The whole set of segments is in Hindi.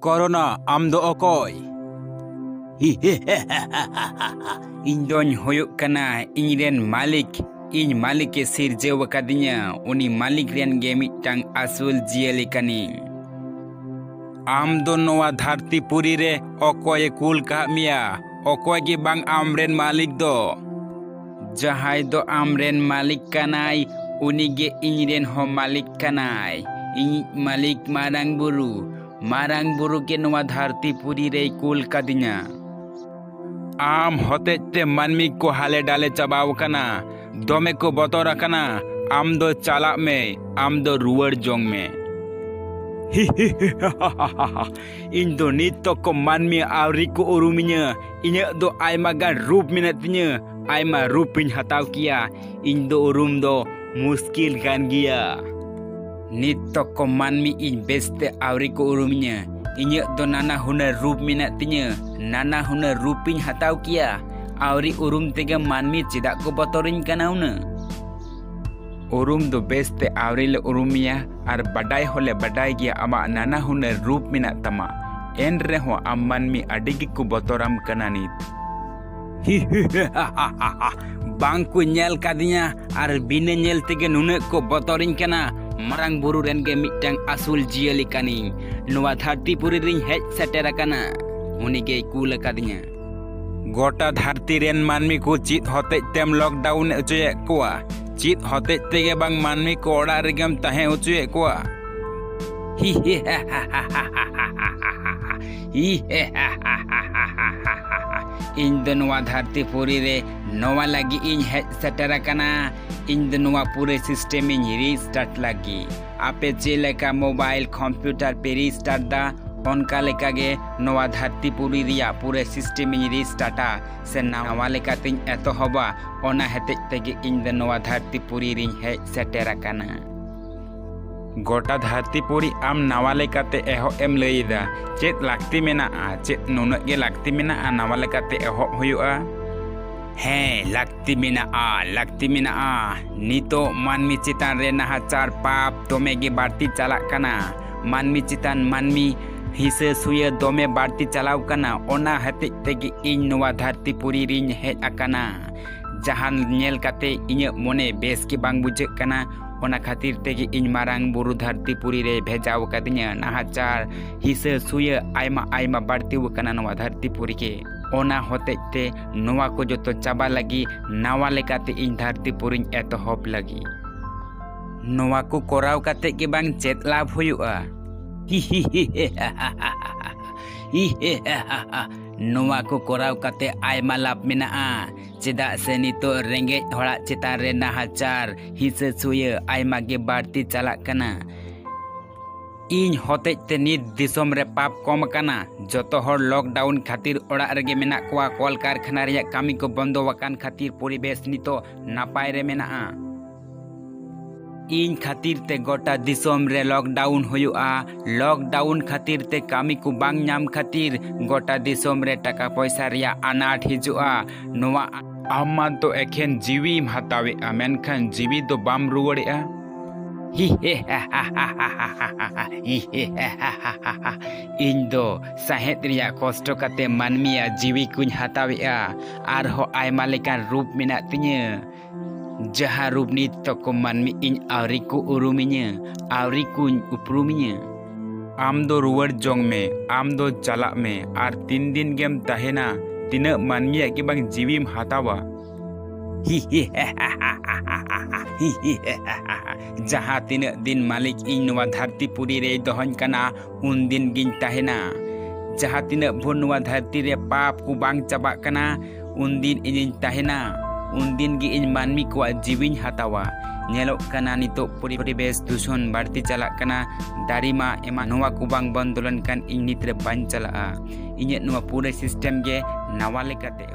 कोरोना आम दो अकोय ᱤᱧ ᱫᱚᱧ ᱦᱩᱭᱩᱜ ᱠᱟᱱᱟ ᱤᱧᱨᱮᱱ ᱢᱟᱹᱞᱤᱠ ᱢᱟᱹᱞᱤᱠᱮ ᱥᱤᱨᱡᱟᱹᱣ ᱟᱠᱟᱫᱤᱧᱟ ᱩᱱᱤ ᱢᱟᱹᱞᱤᱠ ᱨᱮᱱ ᱜᱮ ᱢᱤᱫᱴᱟᱝ ᱟᱹᱥᱩᱞ ᱡᱤᱭᱟᱹᱞᱤ ᱠᱟᱹᱱᱟᱹᱧ। आम दो नोवा धरती पुरी रे अकोय कुल कहा मिया अकोय गे बांग आमरेन मालिक दो ᱡᱟᱦᱟᱸᱭ ᱫᱚ ᱟᱢᱨᱮᱱ ᱢᱟᱹᱞᱤᱠ ᱠᱟᱱᱟᱭ ᱩᱱᱤᱜᱮ ᱤᱧᱨᱮᱱ ᱦᱚᱸ ᱢᱟᱹᱞᱤᱠ ᱠᱟᱱᱟᱭ। ᱤᱧᱤᱡ ᱢᱟᱹᱞᱤᱠ ᱢᱟᱨᱟᱝ ᱵᱩᱨᱩ ᱜᱮ ᱱᱚᱣᱟ ᱫᱷᱟᱹᱨᱛᱤ ᱯᱩᱨᱤ ᱨᱮᱭ ᱠᱩᱞ ᱠᱟᱫᱤᱧᱟ। आम होते ते मनमी को हाले डाले चबाव कना दोमे को बतौर कना आम दो चाला में आम दो रुवर जोंग में इन दो नित तो को मनमी आवरी को उरुमिnya इन्य दो आयमा गान रूप मिनतिnya आयमा रूप इन हताव किया इन दो उरुम दो मुश्किल गान गिया नित तो को मनमी इन बेस्ते आवरी को उरुमिnya इन्य दो नाना हुनर रूप मिनतिnya नाना हुनर रूपिन हताव किया आवरी उरुम तेगे मानमी चिदा को बतौरिन कना उना उरुम दो बेस्ते आवरी ले उरुमिया और बडाई होले बडाई गिया अमा नाना हुनर रूप मिना तमा एन रेहो आम मानमी अडिगी को बतौरम कना नित बांग को नेल कादिया और बिना नेल तेगे नुने को बतौरिन कना मारांग बुरु रेन गे मिटांग असूल जियली कानी नोवा धरती पुरी रिन हेज सेटेर कना उनिगे कूल कादिया गोटा धरती रेन मानमी को चित होते तेम लॉकडाउन उचुए कोआ चित होते तेगे बांग मानमी को ओड़ा रेगम तहे उचुए कोआ इन दो नोवा धरती पुरी रे नोवा लगी इन हेज सेटेर कना इन दो नोवा पूरे सिस्टम इन रीस्टार्ट लगी आपे चेलेका मोबाइल कंप्यूटर पे रीस्टार्ट दा उनका लेका गे नोवा धरती पुरी रिया पूरे सिस्टम इन रीस्टार्टा से नवा लेका तिन एतो हबा ओना हेते तेगे इन दो नोवा धरती पुरी रिन हेज सेटेर कना गोटा धरती पुरी आम नवा लेकाते एहो एम लईदा चेत लागती मेना चेत नुनक गे लागती मेना नवा लेकाते एहो हुयुआ हे लागती मेना नितो मानमी चितान रे नाहाचार पाप दोमे गे बाड़ती चालाक कना मानमी चितान मानमी हिसे सुये दोमे बाड़ती चलाव कना ओना हते तेगे इन नोवा धरती पुरी रिन हेज अकाना जहान नेल काते इᱧ मोने बेस के बांग बुझे कना ओना खातिर तेगे इन मारांग बुरु धरती पुरी रे भेजाव कदिnya नाहाचार हिसे सुये आयमा बाड़ती कना नोवा धरती पुरी के ओना होते ते नोवा को जो तो चाबा लगी नावा लेकाते इन धरती पुरी एतहब लगी नोवा को कोराव काते के बांग चेत लाभ हुयुआ नोवा को कोराव काते आयमा लाभ मेनाआ चेदा से नितो रेंगे होड़ा चितान रे नाहाचार हिसे सुये आयमा गे बाड़ती चालाक कना इन होते ते नित दिसोम रे पाप कम कना जतो हर लॉकडाउन खातिर ओड़ा रेगे मेना कोआ कल कारखाना रे कामी को बंदो वकान खातिर परिवेश नितो नापाय रे मेनाआ इन खातिर ते गोटा दिसोम रे लॉकडाउन हुयुआ लॉकडाउन खातिर ते कामी को बांग नाम खातिर गोटा दिसोम रे टाका पैसा रिया अनाट हिजुआ नोवा आमा तो एखेन जीवी हतावे मेनखान जीवी तो बाम रुवड़ेआ इन दो साहेत रिया कष्ट काते मानमिया जीवी कुछ हतावेआ आर हो आयमा लेकान रूप मेना तिnya जहाँ रूप नित तो को मानमी इन आवरी को उरुमिnya आवरी कुछ उपरुमिnya आम दो रुवर जोंग में आम दो चाला में आर 3 दिन गेम तहेना तीना मानमिया के बांग जीवी हतावा जहाँ तीन दिन मालिक इन नोवा धरती पुरी रे दहन कना उन दिन गिन तहेना जहाँ तीन भोर नोवा धरती रे पाप को बांग चाबा कना उन दिन इन तहेना उन दिन गी इन मानमी को जीवी हतावा नेलोक कना नितो परिवेश दूषण बाड़ती चालाक कना दारिमा एमा नोवा को बांग बंदोलन कान इन नित रे बाñ चलाआ इᱧ नोवा पूरे सिस्टम गे नावा लेकाते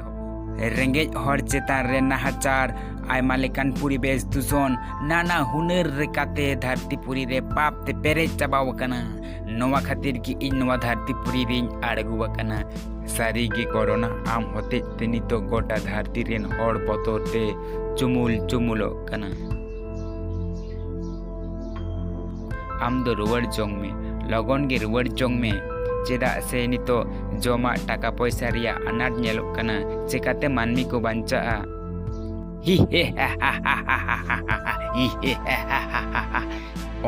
रेंगे हर चेतान रे नाहाचार आयमा लेकान परिवेश दूषण नाना हुनर रेकाते धरती पुरी रे पाप ते पेरे चाबाव कना नोवा खातिर की इन नोवा धरती पुरी रिन आड़गुवा कना सारी गे कोरोना आम होते ते नितो गोटा धरती रेन हर बतौर ते चुमुल कना आम दो रुवर जोंग में लगन गे रुवर जोंग में चेदा से नितो जोमा टाका पैसा रिया अनाट नेलोग कना चिकाते मानमी को बांचा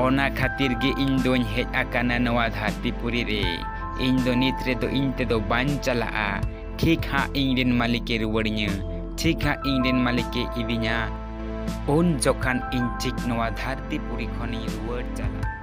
ओना खातिर गे इन दोन हेज आकाना नवा धरतीपुरी रे इन दो नित रे दो इन ते दो बान चला ठीक हाँ इन रेन मालिके रुवड़िया ठीक हाँ इन रेन मालिके इदिnya उन जोखान इन ठीक नवा धरतीपुरी खनी रुवड़ चला।